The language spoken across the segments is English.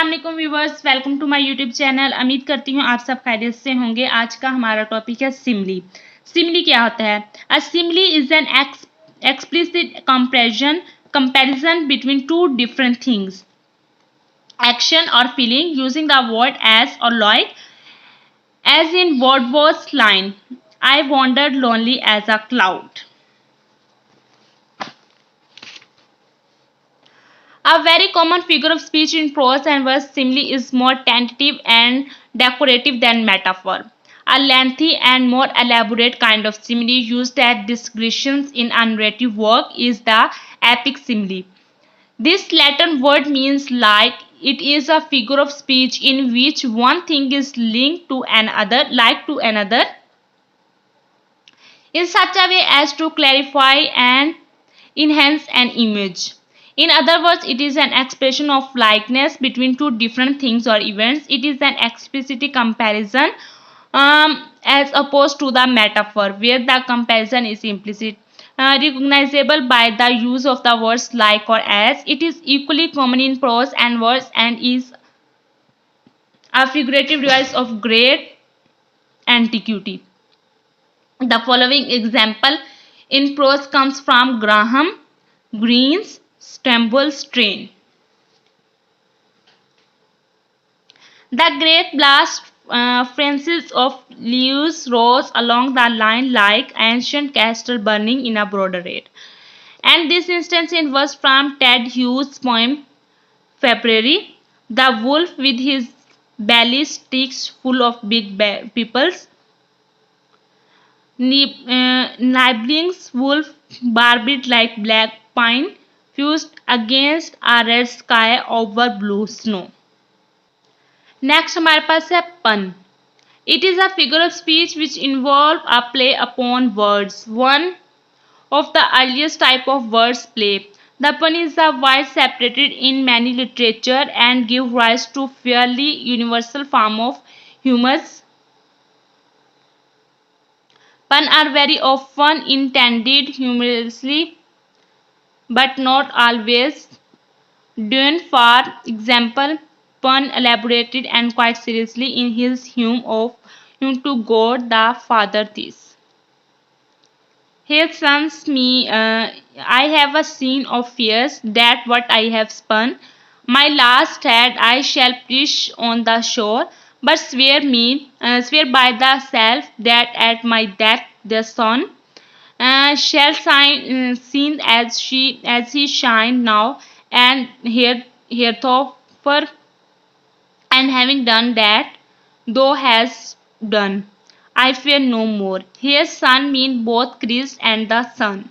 अस्सलाम viewers, welcome to my YouTube channel. उम्मीद करती हूँ आप सब खैरियत से होंगे। आज का हमारा टॉपिक है सिमली। सिमली क्या होता है? A simile is an explicit comparison between two different things, action और feeling using the word as और like, as in Wordsworth's line, I wandered lonely as a cloud. A very common figure of speech in prose and verse, simile is more tentative and decorative than metaphor. A lengthy and more elaborate kind of simile used as digressions in a narrative work is the epic simile. This Latin word means like. It is a figure of speech in which one thing is linked to another, like to another, in such a way as to clarify and enhance an image. In other words, it is an expression of likeness between two different things or events. It is an explicit comparison as opposed to the metaphor, where the comparison is implicit. Recognizable by the use of the words like or as. It is equally common in prose and verse and is a figurative device of great antiquity. The following example in prose comes from Graham Greene's Stamble Strain. The great blast frenzies of leaves rose along the line like ancient castle burning in a broader rate. And this instance in was from Ted Hughes' poem February. The wolf with his belly sticks full of big peoples. Nibling's wolf barbed like black pine fused against a red sky over blue snow. Next हमारे पास है पन. It is a figure of speech which involve a play upon words, one of the earliest type of words play. The pun is a word separated in many literature and give rise to fairly universal form of humor. Pun are very often intended humorously, but not always done. For example, Pun elaborated and quite seriously in his hymn to God the Father this. His sons me, I have a scene of fears that what I have spun. My last head I shall preach on the shore, but swear by the self that at my death the sun shall seen as he shine now and heretofore. And having done that, thou hast done, I fear no more. Here sun mean both Christ and the sun.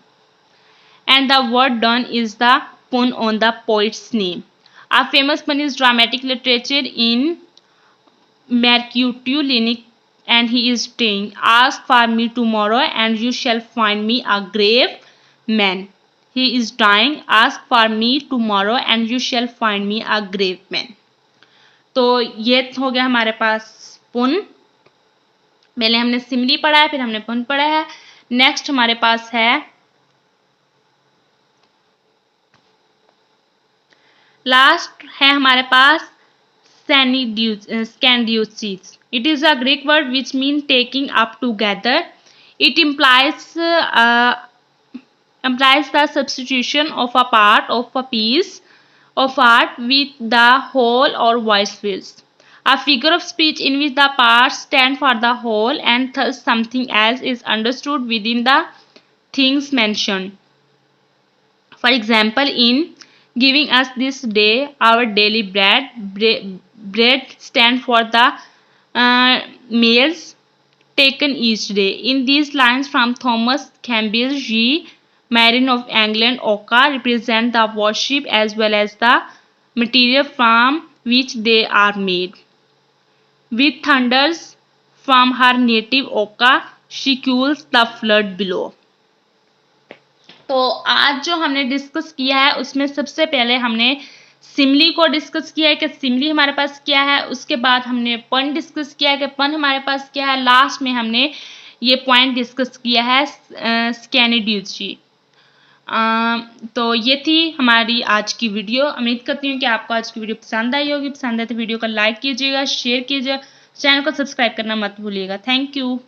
And the word done is the pun on the poet's name. A famous pun is dramatic literature in Mercutio, and he is saying, ask for me tomorrow and you shall find me a grave man. He is dying, ask for me tomorrow and you shall find me a grave man. तो ये हो गया हमारे पास पुन. पहले हमने सिमली पढ़ा है, फिर हमने पुन पढ़ा है. नेक्स्ट हमारे पास है लास्ट है हमारे पास Synecdoche. It is a Greek word which means taking up together. It implies the substitution of a part of a piece of art with the whole or vice versa. A figure of speech in which the parts stand for the whole and thus something else is understood within the things mentioned. For example, in giving us this day our daily bread stand for the meals taken each day. In these lines from Thomas Campbell's G. Marine of England, ochre represent the worship as well as the material from which they are made. With thunders from her native ochre, she cools the flood below. तो आज जो हमने discuss किया है उसमें सबसे पहले हमने सिमली को डिस्कस किया है कि सिमली हमारे पास क्या है. उसके बाद हमने पन डिस्कस किया है कि पन हमारे पास क्या है. लास्ट में हमने ये पॉइंट डिस्कस किया है Synecdoche. तो ये थी हमारी आज की वीडियो। उम्मीद करती हूँ कि आपको आज की वीडियो पसंद आई होगी। पसंद आए तो वीडियो को लाइक कीजिएगा, शेयर कीजिएगा, चैनल को सब्सक्राइब करना मत भूलिएगा। Thank you.